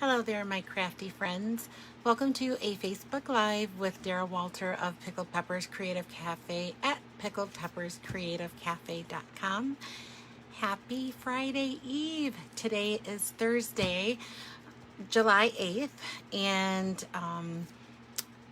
Hello there, my crafty friends. Welcome to a Facebook Live with Daryl Walter of Pickled Peppers Creative Cafe at pickledpepperscreativecafe.com. Happy Friday Eve. Today is Thursday, July 8th, and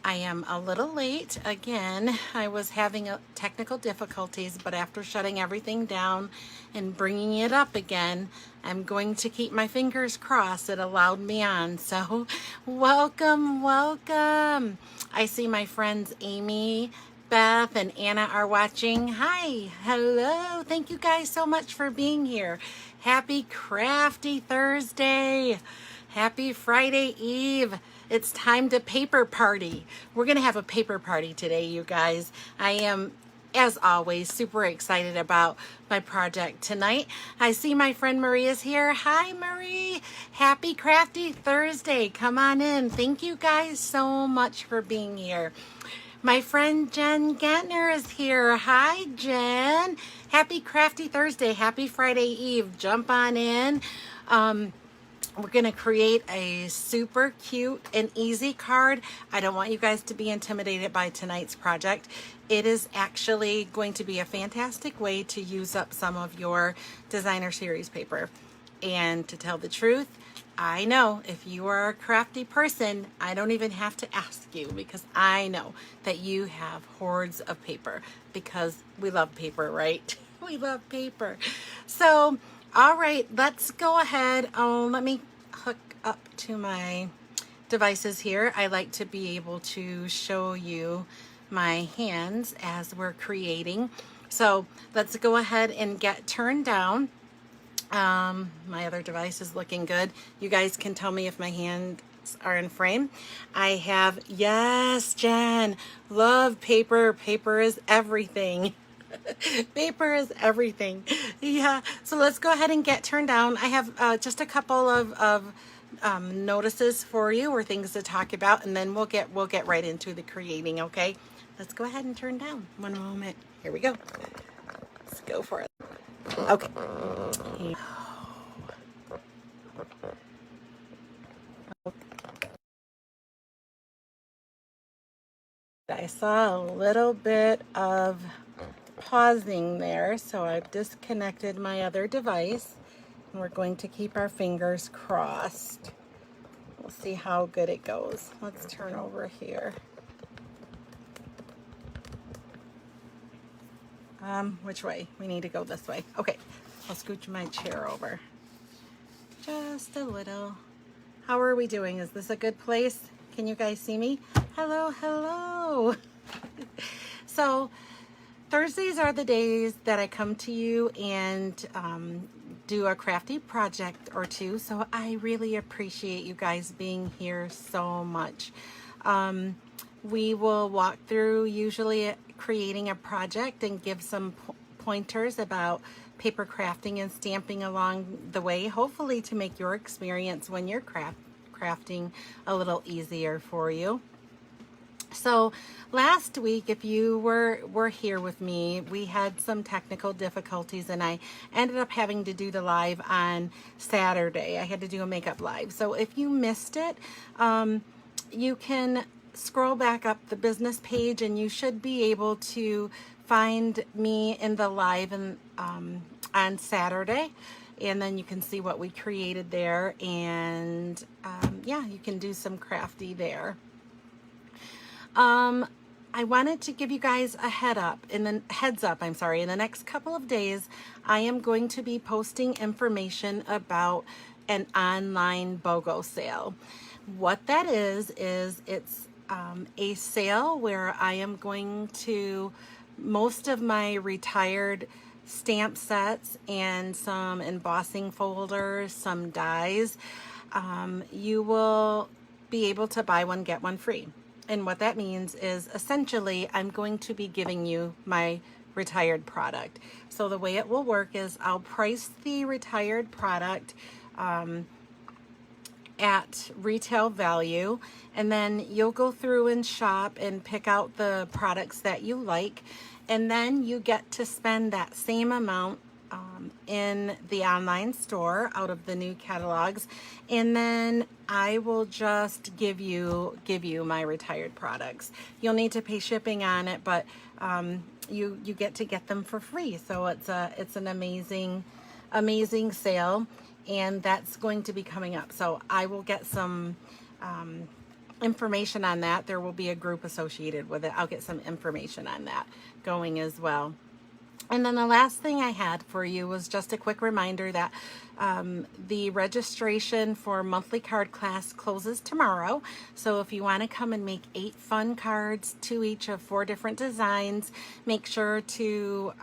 I am a little late again. I was having technical difficulties, but after shutting everything down and bringing it up again, I'm going to keep my fingers crossed it allowed me on. So welcome, welcome. I see my friends Amy, Beth, and Anna are watching. Hi, hello. Thank you guys so much for being here. Happy Crafty Thursday. Happy Friday Eve. It's time to paper party. We're going to have a paper party today, you guys. I am, as always, super excited about my project tonight. I see my friend Marie is here. Hi, Marie. Happy Crafty Thursday. Come on in. Thank you guys so much for being here. My friend Jen Gantner is here. Hi, Jen. Happy Crafty Thursday. Happy Friday Eve. Jump on in. We're going to create a super cute and easy card. I don't want you guys to be intimidated by tonight's project. It is actually going to be a fantastic way to use up some of your designer series paper. And to tell the truth, I know if you are a crafty person, I don't even have to ask you because I know that you have hordes of paper because we love paper, right? We love paper. So all right, let's go ahead. Let me hook up to my devices here. I like to be able to show you my hands as we're creating. So let's go ahead and get turned down. My other device is looking good. You guys can tell me if my hands are in frame. I have, yes, Jen, love paper. Paper is everything. Paper is everything. Yeah, so let's go ahead and get turned down. I have just a couple of notices for you or things to talk about, and then we'll get right into the creating. Okay, let's go ahead and turn down. One moment. Here we go. Let's go for it. Okay. I saw a little bit of pausing there, so I've disconnected my other device and we're going to keep our fingers crossed. We'll see how good it goes. Let's turn over here. Which way? We need to go this way. Okay, I'll scooch my chair over just a little. How are we doing? Is this a good place? Can you guys see me? Hello, hello. So Thursdays are the days that I come to you and do a crafty project or two. So I really appreciate you guys being here so much. We will walk through usually creating a project and give some pointers about paper crafting and stamping along the way, hopefully to make your experience when you're crafting a little easier for you. So last week, if you were here with me, we had some technical difficulties and I ended up having to do the live on Saturday. I had to do a makeup live. So if you missed it, you can scroll back up the business page and you should be able to find me in the live on Saturday. And then you can see what we created there. And yeah, you can do some crafty there. I wanted to give you guys a heads up. In the next couple of days, I am going to be posting information about an online BOGO sale. What that is it's a sale where I am going to most of my retired stamp sets and some embossing folders, some dies. You will be able to buy one, get one free. And what that means is essentially I'm going to be giving you my retired product. So the way it will work is I'll price the retired product at retail value, and then you'll go through and shop and pick out the products that you like, and then you get to spend that same amount in the online store out of the new catalogs, and then I will just give you my retired products. You'll need to pay shipping on it, but you get them for free. So it's an amazing sale, and that's going to be coming up. So I will get some information on that. There will be a group associated with it. I'll get some information on that going as well. And then the last thing I had for you was just a quick reminder that the registration for monthly card class closes tomorrow. So if you want to come and make 8 fun cards, 2 each of 4 different designs, make sure to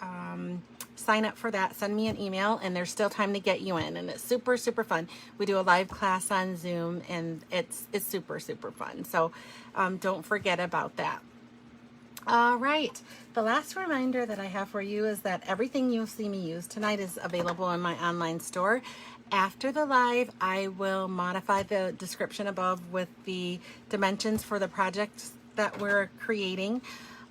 sign up for that. Send me an email, and there's still time to get you in, and it's super fun. We do a live class on Zoom, and it's super fun. So don't forget about that. All right, the last reminder that I have for you is that everything you'll see me use tonight is available in my online store. After the live, I will modify the description above with the dimensions for the projects that we're creating,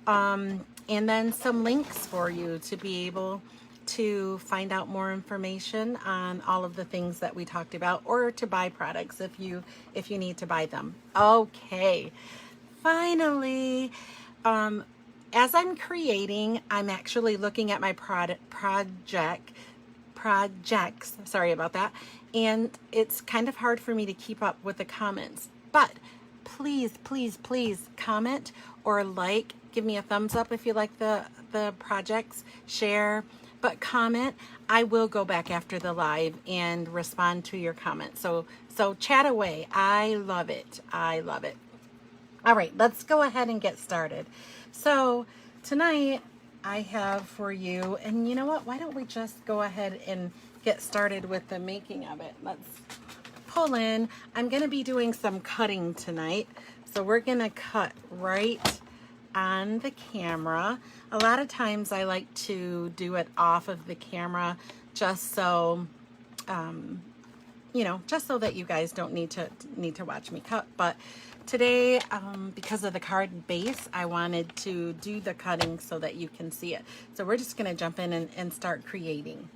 and then some links for you to be able to find out more information on all of the things that we talked about, or to buy products if you need to buy them. Okay, finally. As I'm creating, I'm actually looking at my projects, sorry about that, and it's kind of hard for me to keep up with the comments, but please comment or like, give me a thumbs up if you like the projects, share, but comment. I will go back after the live and respond to your comments. So chat away. I love it. All right, let's go ahead and get started. So tonight I have for you, and you know what? Why don't we just go ahead and get started with the making of it? Let's pull in. I'm going to be doing some cutting tonight. So we're going to cut right on the camera. A lot of times I like to do it off of the camera just so just so that you guys don't need to watch me cut. But today, because of the card base, I wanted to do the cutting so that you can see it. So we're just going to jump in and start creating.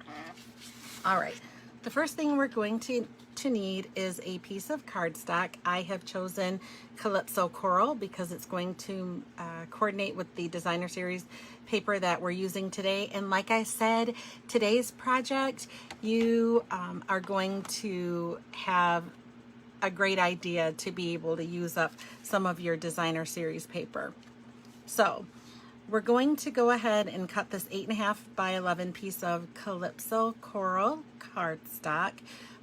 All right, the first thing we're going to need is a piece of cardstock. I have chosen Calypso Coral because it's going to coordinate with the designer series paper that we're using today. And like I said, today's project, you are going to have a great idea to be able to use up some of your designer series paper. So we're going to go ahead and cut this 8.5 by 11 piece of Calypso Coral Cardstock.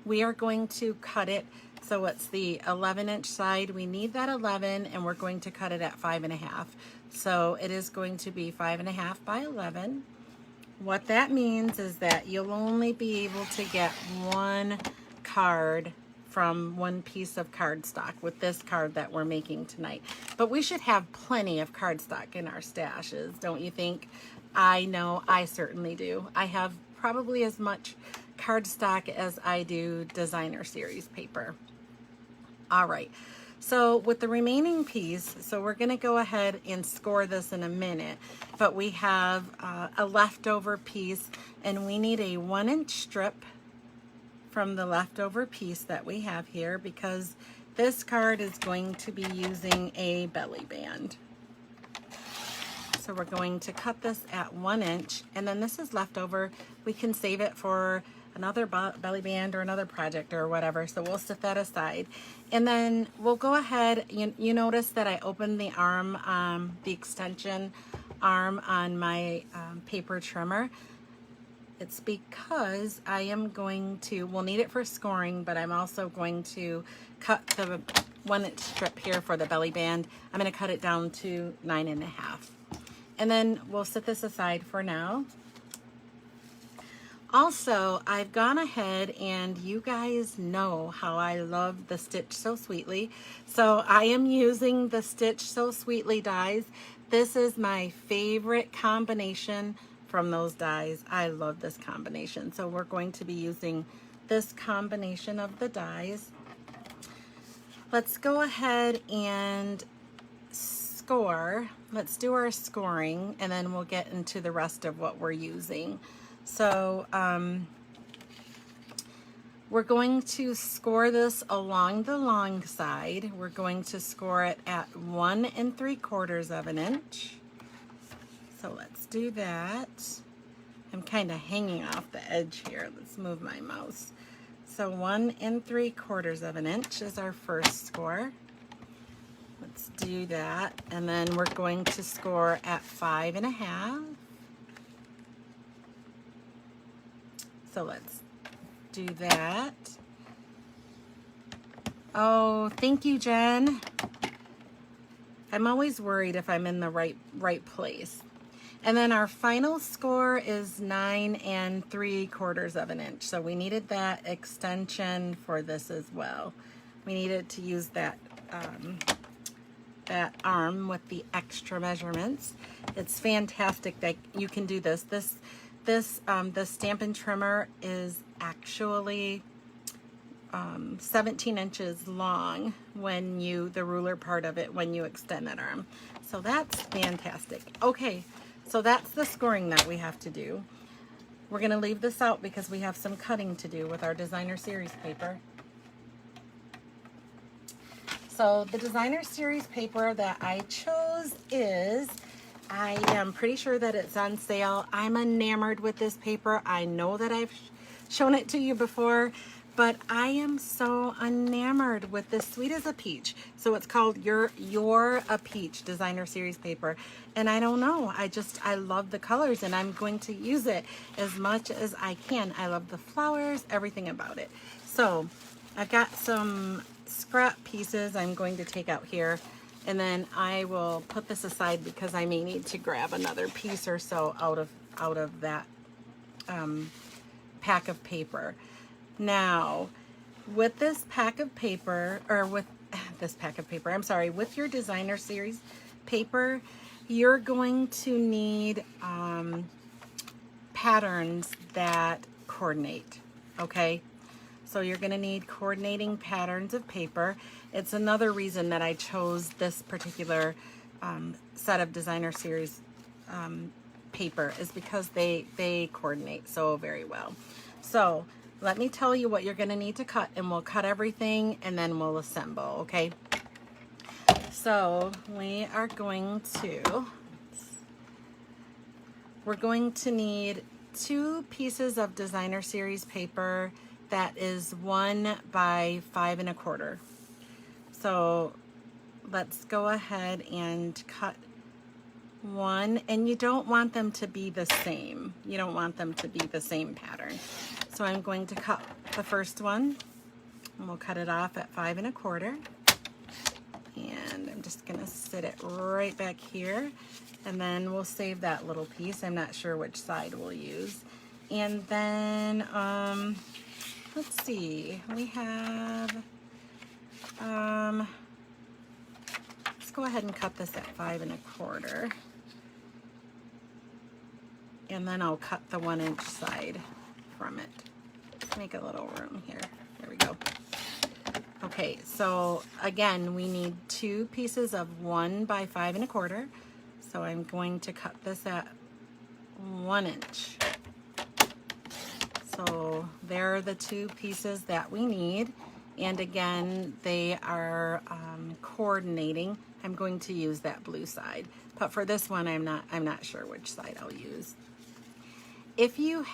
We are going to cut it so it's the 11-inch side. We need that 11, and we're going to cut it at 5.5. So it is going to be 5.5 by 11. What that means is that you'll only be able to get one card from one piece of cardstock with this card that we're making tonight. But we should have plenty of cardstock in our stashes, don't you think? I know I certainly do. I have probably as much cardstock as I do designer series paper. All right, so with the remaining piece, so we're gonna go ahead and score this in a minute, but we have a leftover piece, and we need a 1-inch strip from the leftover piece that we have here, because this card is going to be using a belly band. So we're going to cut this at 1 inch, and then this is leftover. We can save it for another belly band or another project or whatever, so we'll set that aside. And then we'll go ahead, you notice that I opened the arm, the extension arm on my paper trimmer. It's because I am going to, we'll need it for scoring, but I'm also going to cut the 1-inch strip here for the belly band. I'm going to cut it down to 9.5. And then we'll set this aside for now. Also, I've gone ahead, and you guys know how I love the Stitch So Sweetly. So I am using the Stitch So Sweetly dies. This is my favorite combination from those dies. I love this combination. So we're going to be using this combination of the dies. Let's go ahead and score. Let's do our scoring, and then we'll get into the rest of what we're using. So we're going to score this along the long side. We're going to score it at 1 3/4 of an inch. So let's do that. I'm kind of hanging off the edge here. Let's move my mouse. So 1 3/4 of an inch is our first score. Let's do that. And then we're going to score at 5 1/2. So let's do that. Oh, thank you, Jen. I'm always worried if I'm in the right place. And then our final score is 9 3/4 of an inch. So we needed that extension for this as well. We needed to use that that arm with the extra measurements. It's fantastic that you can do this. The Stampin' Trimmer is actually 17 inches long when the ruler part of it, when you extend that arm. So that's fantastic. Okay, so that's the scoring that we have to do. We're gonna leave this out because we have some cutting to do with our designer series paper. So the designer series paper that I chose is, I am pretty sure that it's on sale. I'm enamored with this paper. I know that I've shown it to you before, but I am so enamored with this Sweet as a Peach. So it's called You're a Peach designer series paper. And I don't know, I love the colors, and I'm going to use it as much as I can. I love the flowers, everything about it. So I've got some scrap pieces I'm going to take out here, and then I will put this aside because I may need to grab another piece or so out of that pack of paper. Now, with this pack of paper, or with this pack of paper, I'm sorry, with your designer series paper, you're going to need patterns that coordinate, okay? So you're going to need coordinating patterns of paper. It's another reason that I chose this particular set of designer series paper, is because they coordinate so very well. So let me tell you what you're going to need to cut, and we'll cut everything and then we'll assemble, okay? So we're going to need 2 pieces of designer series paper that is 1 by 5 1/4. So let's go ahead and cut one, and you don't want them to be the same. You don't want them to be the same pattern. So I'm going to cut the first one, and we'll cut it off at 5 1/4. And I'm just gonna sit it right back here, and then we'll save that little piece. I'm not sure which side we'll use. And then, let's see, we have, let's go ahead and cut this at 5 1/4. And then I'll cut the 1 inch side from it. Let's make a little room here. There we go. Okay, so again, we need 2 pieces of 1 by 5 1/4. So I'm going to cut this at 1 inch. So there are the 2 pieces that we need. And again, they are coordinating. I'm going to use that blue side, but for this one, I'm not sure which side I'll use. If you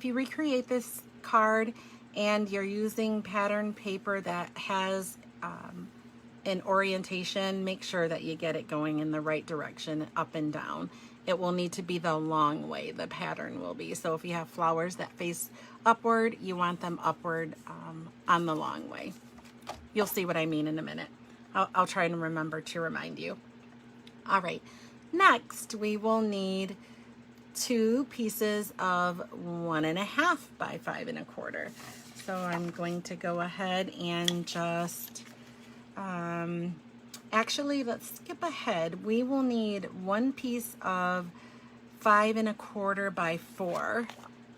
recreate this card and you're using pattern paper that has an orientation, make sure that you get it going in the right direction, up and down. It will need to be the long way, the pattern will be. So if you have flowers that face upward, you want them upward on the long way. You'll see what I mean in a minute. I'll try and remember to remind you. All right, next we will need 2 pieces of 1 1/2 by 5 1/4. So I'm going to go ahead and just, actually, let's skip ahead. We will need 1 piece of 5 1/4 by 4.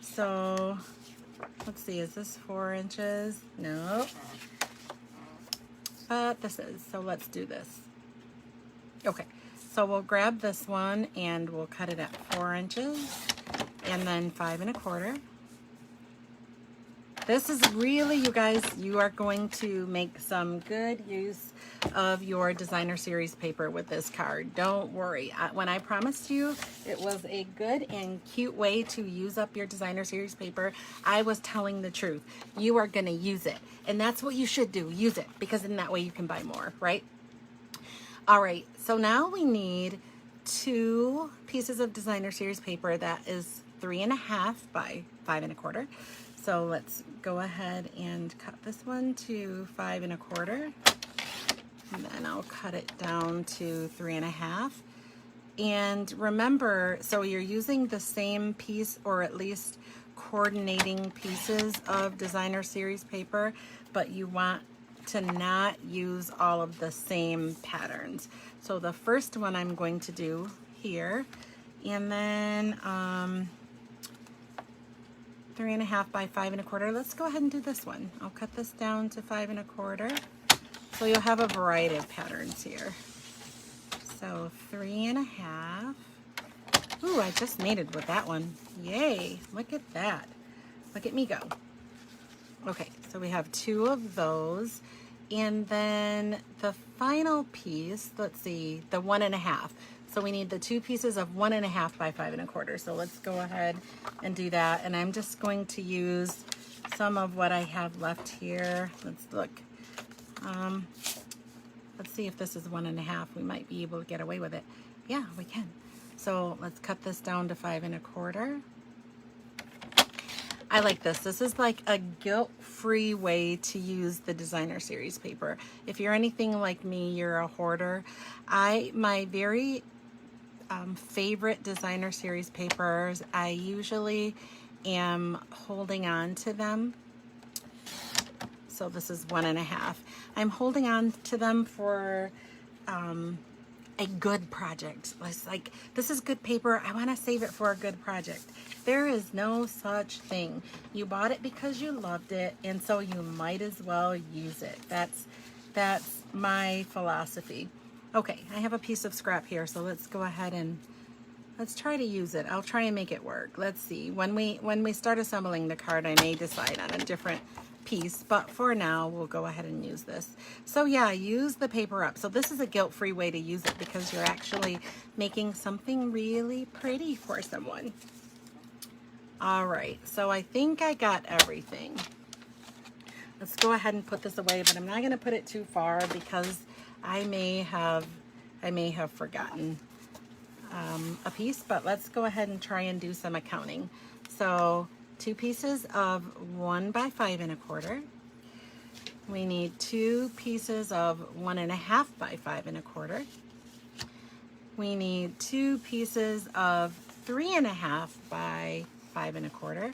So let's see, is this 4 inches? No, but this is, so let's do this. Okay, so we'll grab this one and we'll cut it at 4 inches. and then 5 1/4. This is really, you guys, you are going to make some good use of your designer series paper with this card. Don't worry. When I promised you it was a good and cute way to use up your designer series paper, I was telling the truth. You are going to use it. And that's what you should do. Use it, because in that way you can buy more, right? All right. So now we need 2 pieces of designer series paper that is 3 1/2 by 5 1/4. So let's go ahead and cut this one to 5 1/4, and then I'll cut it down to 3 1/2. And remember, so you're using the same piece, or at least coordinating pieces of designer series paper, but you want to not use all of the same patterns. So the first one I'm going to do here, and then 3 1/2 by 5 1/4. Let's go ahead and do this one. I'll cut this down to 5 1/4. So you'll have a variety of patterns here. So 3 1/2. Ooh, I just mated with that one. Yay, look at that. Look at me go. Okay, so we have 2 of those. And then the final piece, let's see, the 1 1/2. So we need the 2 pieces of 1 1/2 by 5 1/4. So let's go ahead and do that. And I'm just going to use some of what I have left here. Let's look. Let's see if this is 1 1/2. We might be able to get away with it. Yeah, we can. So let's cut this down to 5 1/4. I like this. This is like a guilt-free way to use the designer series paper. If you're anything like me, you're a hoarder. My very favorite designer series papers, I usually am holding on to them. So this is 1 1/2. I'm holding on to them for a good project. It's like, this is good paper. I want to save it for a good project. There is no such thing. You bought it because you loved it, and so you might as well use it. That's my philosophy. Okay, I have a piece of scrap here, so let's go ahead and let's try to use it. I'll try and make it work. Let's see. When we start assembling the card, I may decide on a different piece, but for now we'll go ahead and use this. So yeah, use the paper up. So this is a guilt-free way to use it, because you're actually making something really pretty for someone. All right, so I think I got everything. Let's go ahead and put this away, but I'm not going to put it too far because I may have forgotten a piece. But let's go ahead and try and do some accounting. So 2 pieces of 1 by 5 1/4. We need 2 pieces of 1 1/2 by 5 1/4. We need 2 pieces of 3 1/2 by 5 1/4.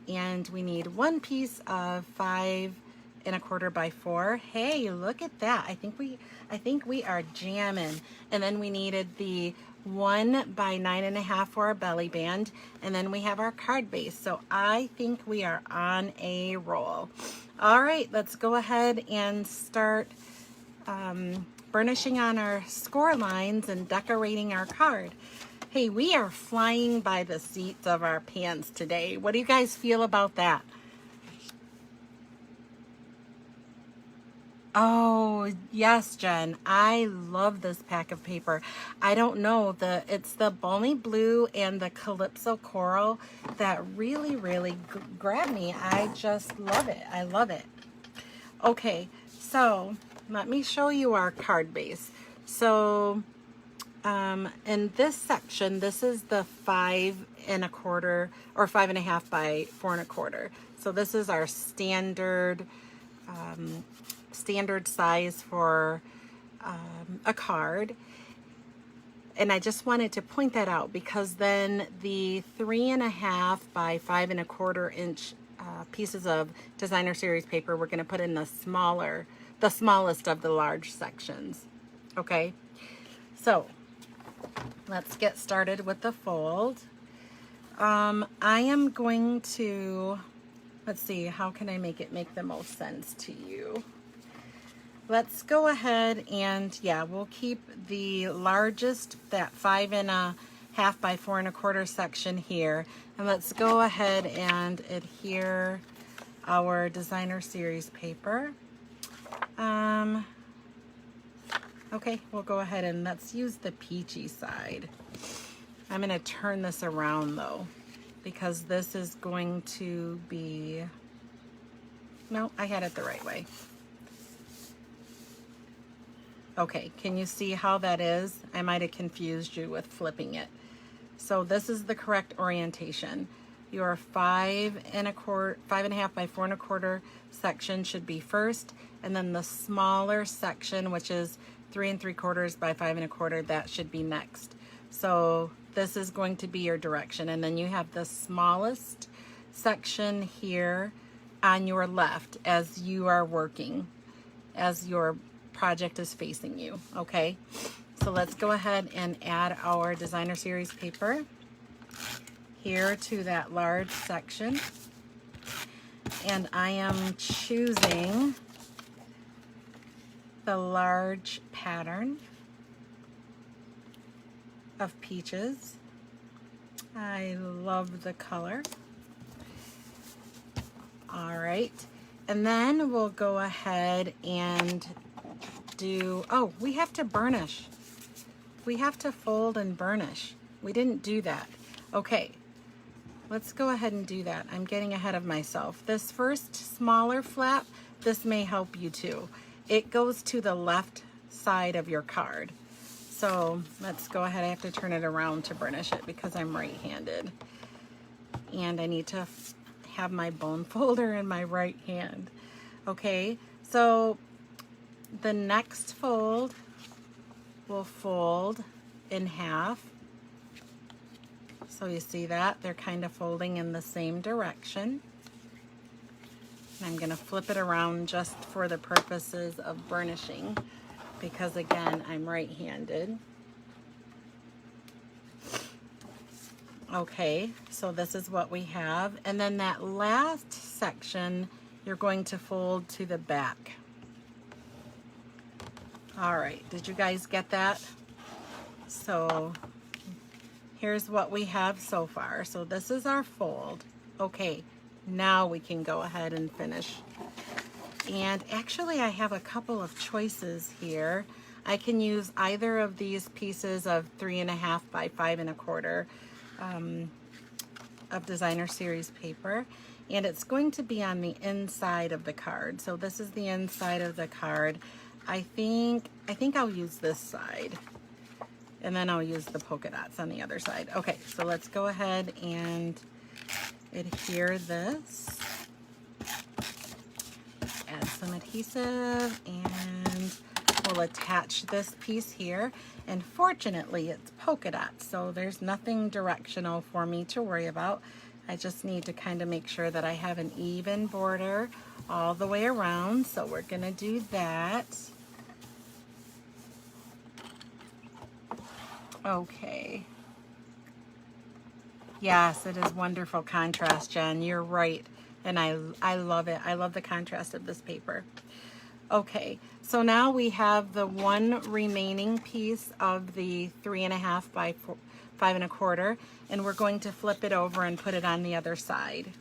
And we need 1 piece of 5 1/4 by 4. Hey, look at that. I think we are jamming. And then we needed the 1 by 9 1/2 for our belly band, and then we have our card base. So I think we are on a roll. All right, let's go ahead and start burnishing on our score lines and decorating our card. Hey, we are flying by the seats of our pants today. What do you guys feel about that? Oh, yes, Jen. I love this pack of paper. I don't know, it's the Balmy Blue and the Calypso Coral that really, really grabbed me. I just love it. I love it. Okay, so let me show you our card base. So in this section, this is the 5 1/4 or 5 1/2 by 4 1/4. So this is our standard size for a card, and I just wanted to point that out, because then the 3 1/2 by 5 1/4 inch pieces of designer series paper, we're going to put in the smallest of the large sections. Okay, so let's get started with the fold. I am going to, let's see, how can I make it make the most sense to you? Let's go ahead and, yeah, we'll keep the largest, that 5 1/2 1/2 by 4 1/4 section here. And let's go ahead and adhere our designer series paper. Okay, we'll go ahead and let's use the peachy side. I'm going to turn this around though, because this is going to be, no, I had it the right way. Okay, can you see how that is? I might have confused you with flipping it. So this is the correct orientation. Your 5 1/2 by 4 1/4 section should be first, and then the smaller section, which is 3 3/4 by 5 1/4, that should be next. So this is going to be your direction, and then you have the smallest section here on your left as you are working, as your project is facing you. Okay, so let's go ahead and add our designer series paper here to that large section, and I am choosing the large pattern of peaches. I love the color. All right, and then we'll go ahead and do, oh, we have to burnish. We have to fold and burnish. We didn't do that. Okay, let's go ahead and do that. I'm getting ahead of myself. This first smaller flap, this may help you too. It goes to the left side of your card. So let's go ahead. I have to turn it around to burnish it because I'm right-handed. And I need to have my bone folder in my right hand. Okay, so the next fold will fold in half. So you see that? They're kind of folding in the same direction. And I'm going to flip it around just for the purposes of burnishing, because again, I'm right-handed. Okay, so this is what we have. And then that last section, you're going to fold to the back. All right, did you guys get that? So here's what we have so far. So this is our fold. Okay, now we can go ahead and finish. And actually I have a couple of choices here. I can use either of these pieces of 3 1/2 by 5 1/4 of designer series paper, and it's going to be on the inside of the card. So this is the inside of the card. I think I'll use this side, and then I'll use the polka dots on the other side. Okay, so let's go ahead and adhere this. Add some adhesive, and we'll attach this piece here. And fortunately, it's polka dots, so there's nothing directional for me to worry about. I just need to kind of make sure that I have an even border all the way around. So we're gonna do that. Okay. Yes, it is wonderful contrast, Jen. You're right. And I love it. I love the contrast of this paper. Okay, so now we have the one remaining piece of the 3 1/2 by 5 1/4, and we're going to flip it over and put it on the other side.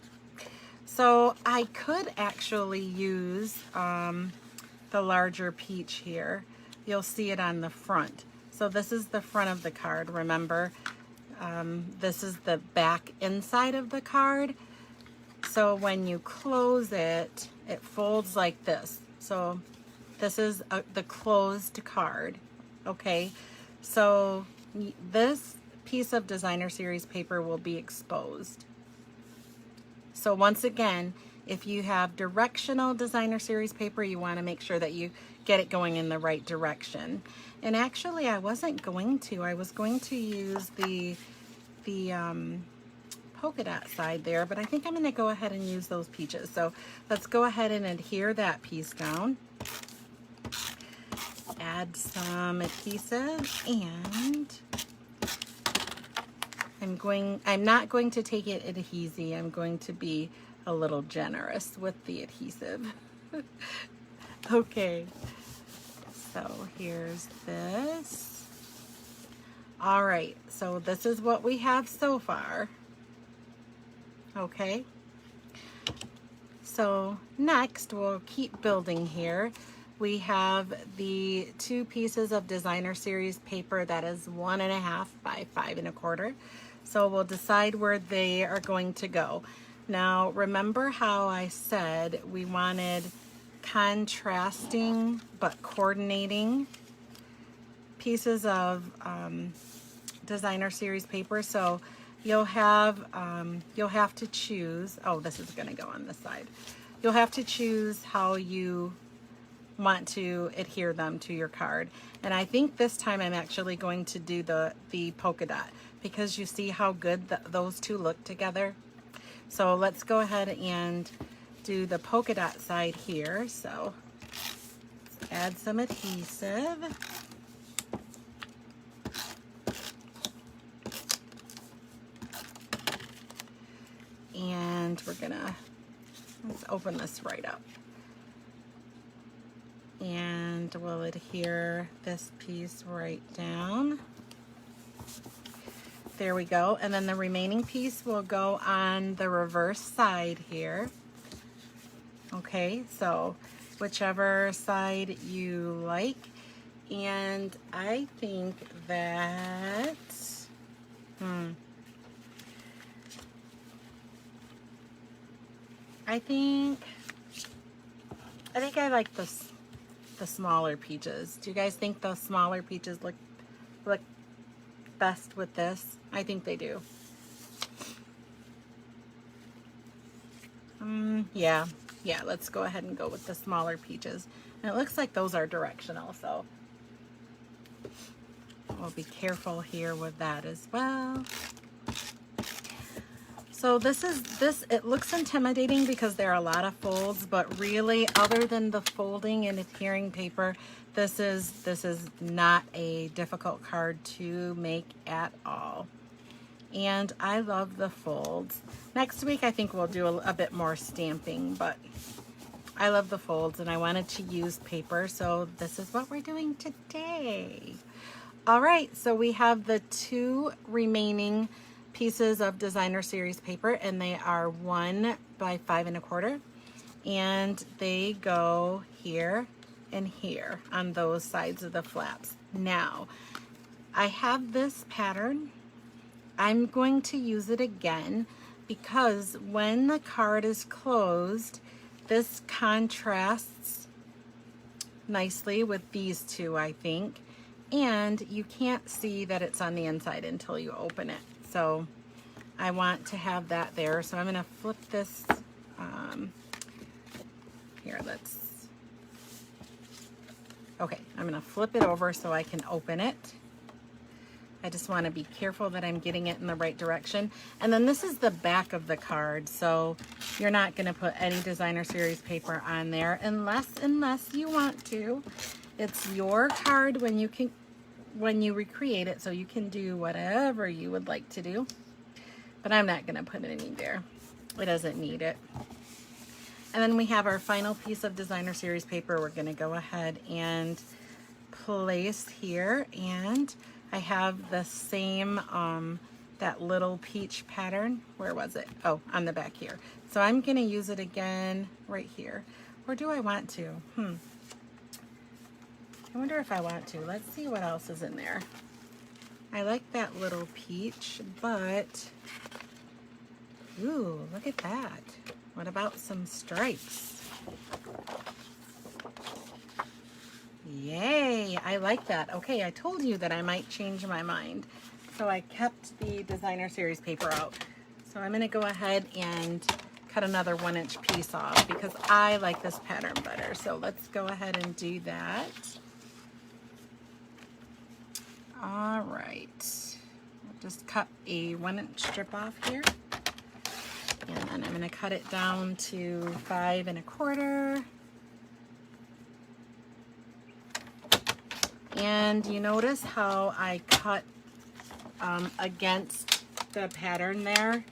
So I could actually use the larger peach here. You'll see it on the front. So this is the front of the card, remember? This is the back inside of the card. So when you close it, it folds like this. So this is the closed card, okay? So this piece of designer series paper will be exposed. So once again, if you have directional designer series paper, you want to make sure that you get it going in the right direction. And actually, I wasn't going to. I was going to use the polka dot side there, but I think I'm going to go ahead and use those peaches. So let's go ahead and adhere that piece down. Add some adhesive, and I'm not going to take it adhesive. I'm going to be a little generous with the adhesive. Okay, so here's this. All right, so this is what we have so far. Okay, so next we'll keep building here. We have the 2 pieces of designer series paper that is 1.5 by 5 1/4. So we'll decide where they are going to go. Now remember how I said we wanted contrasting but coordinating pieces of designer series paper. So you'll have to choose, oh, this is going to go on this side. You'll have to choose how you want to adhere them to your card. And I think this time I'm actually going to do the polka dot, because you see how good those two look together. So let's go ahead and do the polka dot side here. So add some adhesive. And let's open this right up. And we'll adhere this piece right down. There we go. And then the remaining piece will go on the reverse side here. Okay, so whichever side you like. And I think that, I think I like the smaller peaches. Do you guys think the smaller peaches look best with this? I think they do. Yeah, let's go ahead and go with the smaller peaches. And it looks like those are directional, so we'll be careful here with that as well. So it looks intimidating because there are a lot of folds, but really, other than the folding and adhering paper, this is not a difficult card to make at all. And I love the folds. Next week I think we'll do a bit more stamping, but I love the folds and I wanted to use paper, so this is what we're doing today. All right, so we have the 2 remaining pieces of designer series paper, and they are 1 by 5 1/4, and they go here and here on those sides of the flaps. Now I have this pattern. I'm going to use it again because when the card is closed, this contrasts nicely with these 2, I think, and you can't see that it's on the inside until you open it. So I want to have that there. So I'm going to flip this here. I'm going to flip it over so I can open it. I just want to be careful that I'm getting it in the right direction. And then this is the back of the card, so you're not going to put any designer series paper on there unless you want to. It's your card when you recreate it, so you can do whatever you would like to do. But I'm not going to put any there. It doesn't need it. And then we have our final piece of designer series paper. We're going to go ahead and place here, and I have the same that little peach pattern. Where was it? Oh, on the back here. So I'm going to use it again right here. Or do I want to? I wonder if I want to. Let's see what else is in there. I like that little peach, but ooh, look at that. What about some stripes? Yay, I like that. Okay, I told you that I might change my mind. So I kept the designer series paper out. So I'm going to go ahead and cut another 1-inch piece off because I like this pattern better. So let's go ahead and do that. All right, I'll just cut a 1-inch strip off here. And then I'm going to cut it down to 5 1/4. And you notice how I cut against the pattern there,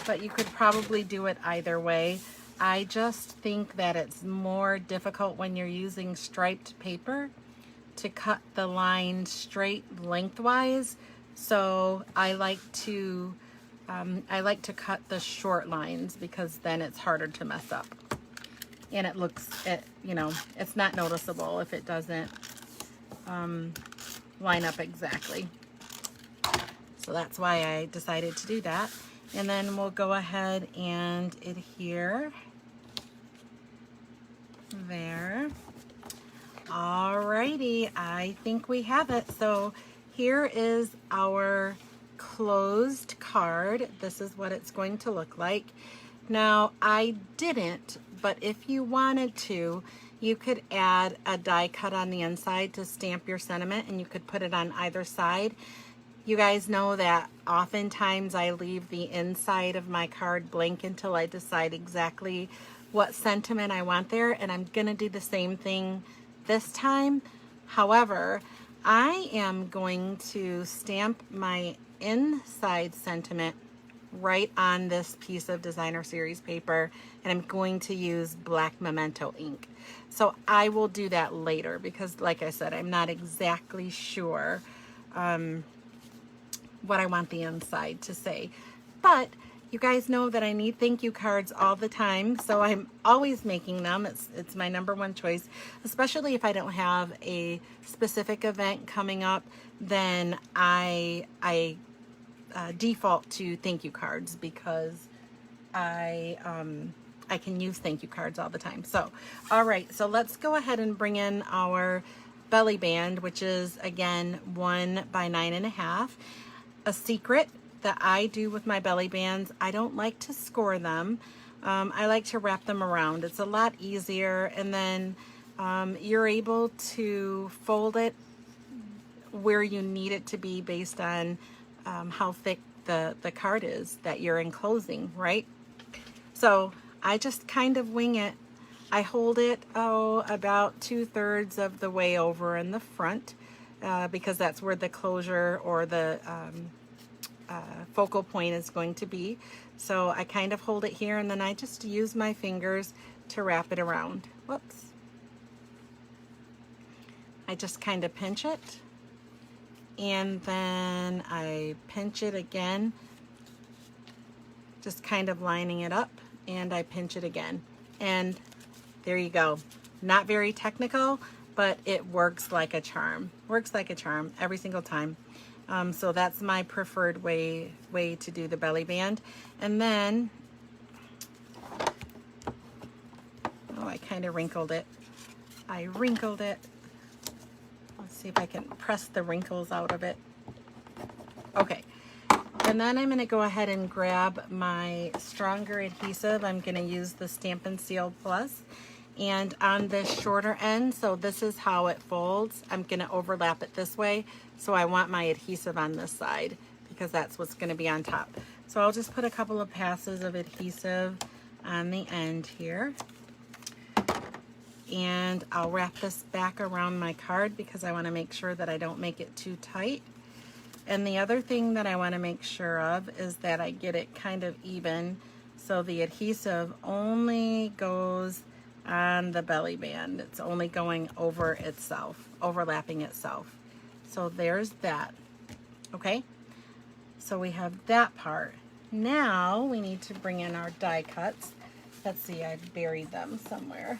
but you could probably do it either way. I just think that it's more difficult when you're using striped paper to cut the line straight lengthwise, so I like to cut the short lines because then it's harder to mess up, and it looks, you know, it's not noticeable if it doesn't line up exactly. So that's why I decided to do that. And then we'll go ahead and adhere there. Alrighty, I think we have it. So here is our closed card. This is what it's going to look like. Now, I didn't, but if you wanted to, you could add a die cut on the inside to stamp your sentiment, and you could put it on either side. You guys know that oftentimes I leave the inside of my card blank until I decide exactly what sentiment I want there, and I'm gonna do the same thing this time. However, I am going to stamp my inside sentiment right on this piece of designer series paper, and I'm going to use black Memento ink. So I will do that later because, like I said, I'm not exactly sure what I want the inside to say. But you guys know that I need thank you cards all the time, so I'm always making them. It's my #1 choice, especially if I don't have a specific event coming up. Then I default to thank you cards because I can use thank you cards all the time. So, all right, so let's go ahead and bring in our belly band, which is again 1 by 9.5. A secret that I do with my belly bands, I don't like to score them. I like to wrap them around. It's a lot easier, and then you're able to fold it where you need it to be based on how thick the card is that you're enclosing, right? So I just kind of wing it. I hold it, about 2/3 of the way over in the front because that's where the closure or the focal point is going to be. So I kind of hold it here, and then I just use my fingers to wrap it around. Whoops. I just kind of pinch it, and then I pinch it again, just kind of lining it up, and I pinch it again. And there you go. Not very technical, but it works like a charm. Works like a charm every single time. So that's my preferred way to do the belly band. And then, I kind of wrinkled it. I wrinkled it. Let's see if I can press the wrinkles out of it. Okay. And then I'm going to go ahead and grab my stronger adhesive. I'm going to use the Stampin' Seal Plus. And on the shorter end, so this is how it folds, I'm going to overlap it this way. So I want my adhesive on this side because that's what's going to be on top. So I'll just put a couple of passes of adhesive on the end here. And I'll wrap this back around my card because I want to make sure that I don't make it too tight. And the other thing that I want to make sure of is that I get it kind of even, so the adhesive only goes on the belly band. It's only going over itself, overlapping itself. So there's that. Okay, so we have that part. Now we need to bring in our die cuts. Let's see, I buried them somewhere.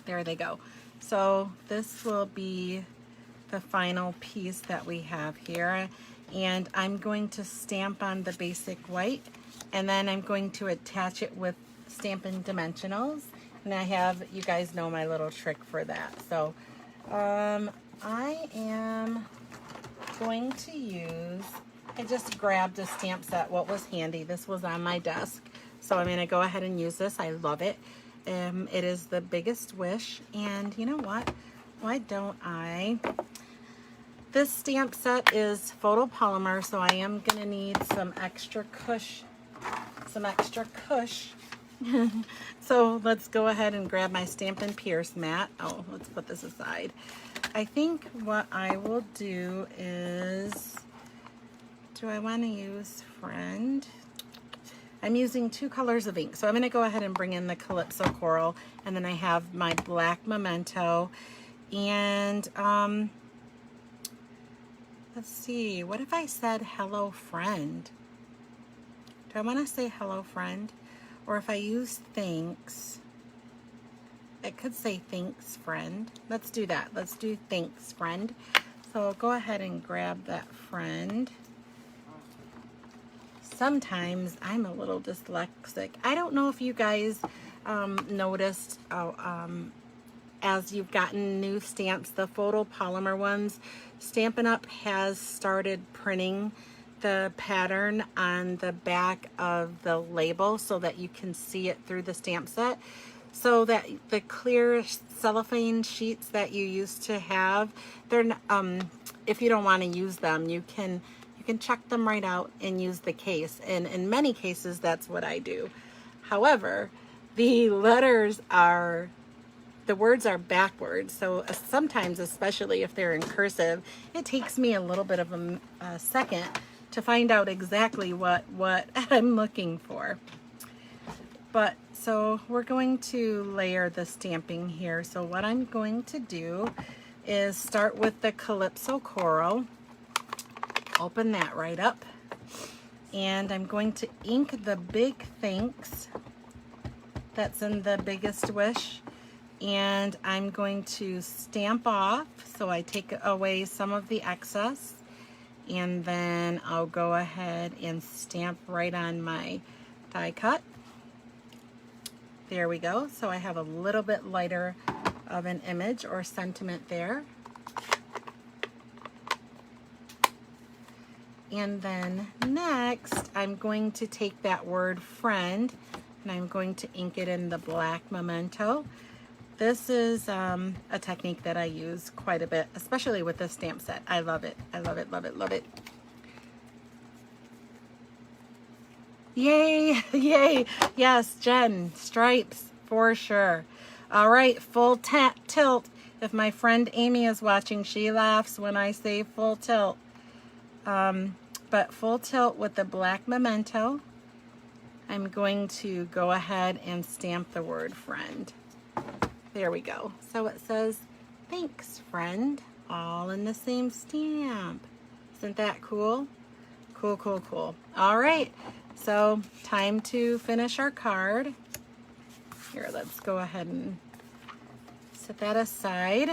There they go. So this will be the final piece that we have here, and I'm going to stamp on the basic white, and then I'm going to attach it with Stampin Dimensionals, and I have, you guys know my little trick for that. So I am going to use, I just grabbed a stamp set, what was handy. This was on my desk, so I'm going to go ahead and use this. I love it. It is the Biggest Wish, and you know what? Why don't I? This stamp set is photopolymer, so I am going to need some extra cush. So let's go ahead and grab my Stampin' Pierce mat. Oh, let's put this aside. I think what I will do is, do I want to use Friend? I'm using 2 colors of ink. So I'm going to go ahead and bring in the Calypso Coral, and then I have my black Memento. And let's see, what if I said hello friend? Do I want to say hello friend? Or if I use thanks, it could say thanks friend. Let's do that. Let's do thanks friend. So go ahead and grab that friend. Sometimes I'm a little dyslexic. I don't know if you guys noticed as you've gotten new stamps, the photopolymer ones, Stampin' Up has started printing the pattern on the back of the label so that you can see it through the stamp set. So that the clear cellophane sheets that you used to have, they're if you don't want to use them, you can check them right out and use the case. And in many cases, that's what I do. However, the words are backwards. So sometimes, especially if they're in cursive, it takes me a little bit of a second to find out exactly what I'm looking for. But so we're going to layer the stamping here. So what I'm going to do is start with the Calypso Coral. Open that right up. And I'm going to ink the big thanks that's in the biggest wish. And I'm going to stamp off. So I take away some of the excess. And then I'll go ahead and stamp right on my die cut. There we go. So I have a little bit lighter of an image or sentiment there. And then next, I'm going to take that word friend and I'm going to ink it in the black Memento. This is a technique that I use quite a bit, especially with this stamp set. I love it. I love it, love it, love it. Yay, yay. Yes, Jen, stripes for sure. All right, full tilt. If my friend Amy is watching, she laughs when I say full tilt. But full tilt with the black Memento. I'm going to go ahead and stamp the word friend. There we go. So it says, thanks friend, all in the same stamp. Isn't that cool? Cool, cool, cool. All right. So time to finish our card. Here, let's go ahead and set that aside.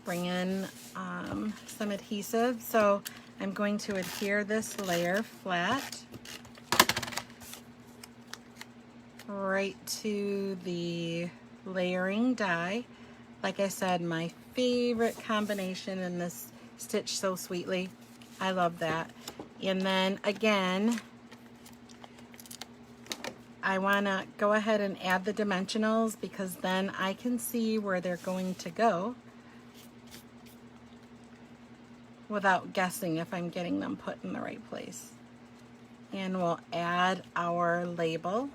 Bring in some adhesive. So I'm going to adhere this layer flat right to the layering die. Like I said, my favorite combination in this Stitch So Sweetly. I love that. And then again, I want to go ahead and add the dimensionals because then I can see where they're going to go without guessing if I'm getting them put in the right place. And we'll add our label.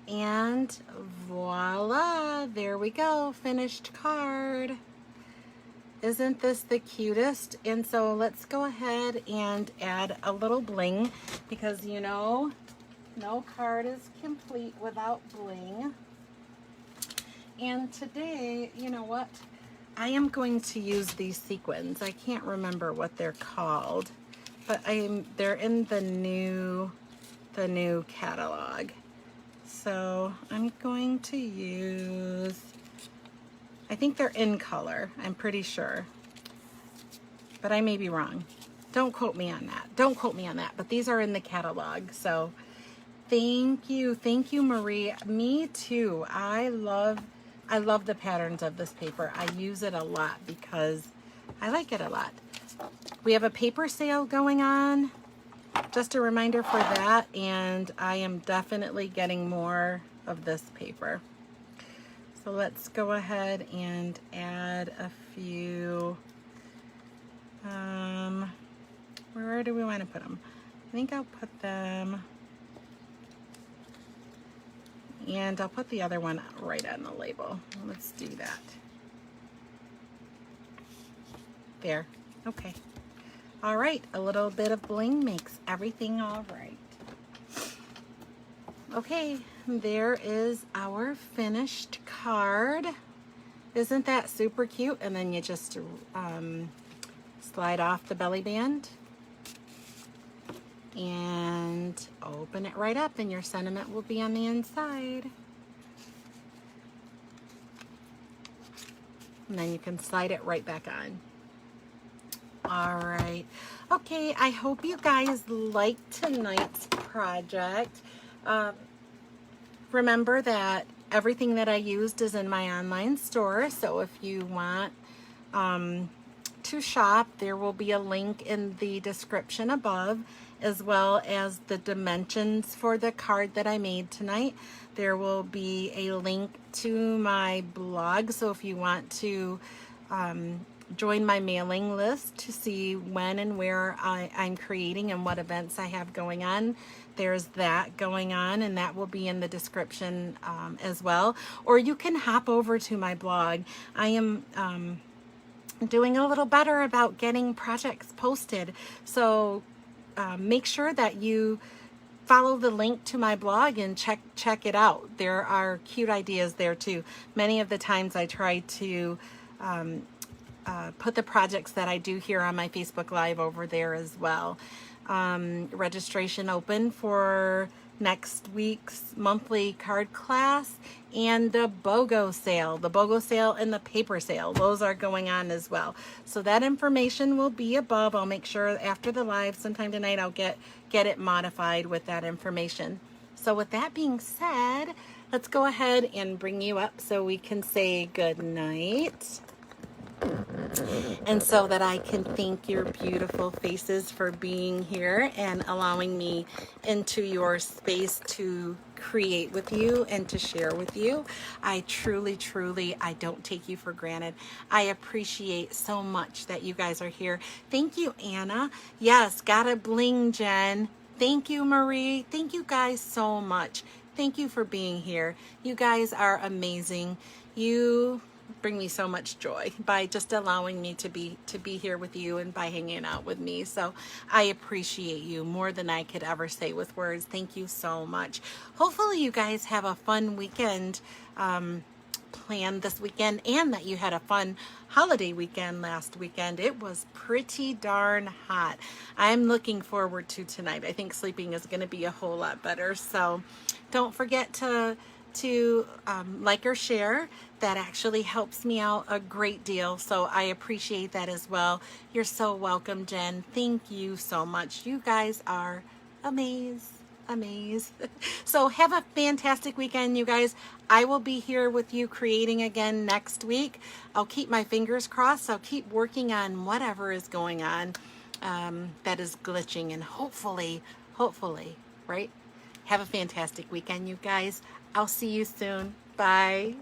And voila, there we go, finished card. Isn't this the cutest? And so let's go ahead and add a little bling because you know, no card is complete without bling. And today, you know what? I am going to use these sequins. I can't remember what they're called, but they're in the new catalog. So I'm going to use, I think they're in color, I'm pretty sure, but I may be wrong. Don't quote me on that. Don't quote me on that, but these are in the catalog. So thank you, Marie. Me too. I love the patterns of this paper. I use it a lot because I like it a lot. We have a paper sale going on. Just a reminder for that, and I am definitely getting more of this paper. So let's go ahead and add a few, where do we want to put them? I think I'll put them, and I'll put the other one right on the label. Let's do that. There, okay. All right, a little bit of bling makes everything all right. Okay, there is our finished card. Isn't that super cute? And then you just slide off the belly band and open it right up, and your sentiment will be on the inside. And then you can slide it right back on. All right. Okay, I hope you guys liked tonight's project. Remember that everything that I used is in my online store, so if you want to shop, there will be a link in the description above, as well as the dimensions for the card that I made tonight. There will be a link to my blog, so if you want to join my mailing list to see when and where I'm creating and what events I have going on, there's that going on, and that will be in the description as well. Or you can hop over to my blog. I am doing a little better about getting projects posted, so make sure that you follow the link to my blog and check it out. There are cute ideas there too. Many of the times I try to put the projects that I do here on my Facebook Live over there as well. Registration open for next week's monthly card class and the BOGO sale. The BOGO sale and the paper sale, those are going on as well. So that information will be above. I'll make sure after the live sometime tonight I'll get it modified with that information. So with that being said, let's go ahead and bring you up so we can say good night. And so that I can thank your beautiful faces for being here and allowing me into your space to create with you and to share with you. I truly, I don't take you for granted. I appreciate so much that you guys are here. Thank you, Anna. Yes, gotta bling, Jen. Thank you, Marie. Thank you guys so much. Thank you for being here. You guys are amazing. You bring me so much joy by just allowing me to be here with you and by hanging out with me. So I appreciate you more than I could ever say with words. Thank you so much. Hopefully you guys have a fun weekend planned this weekend, and that you had a fun holiday weekend last weekend. It was pretty darn hot. I'm looking forward to tonight. I think sleeping is going to be a whole lot better. So don't forget to like or share. That actually helps me out a great deal, so I appreciate that as well. You're so welcome, Jen. Thank you so much. You guys are amazing. So have a fantastic weekend, you guys. I will be here with you creating again next week. I'll keep my fingers crossed. I'll keep working on whatever is going on that is glitching, and hopefully, right? Have a fantastic weekend, you guys. I'll see you soon. Bye.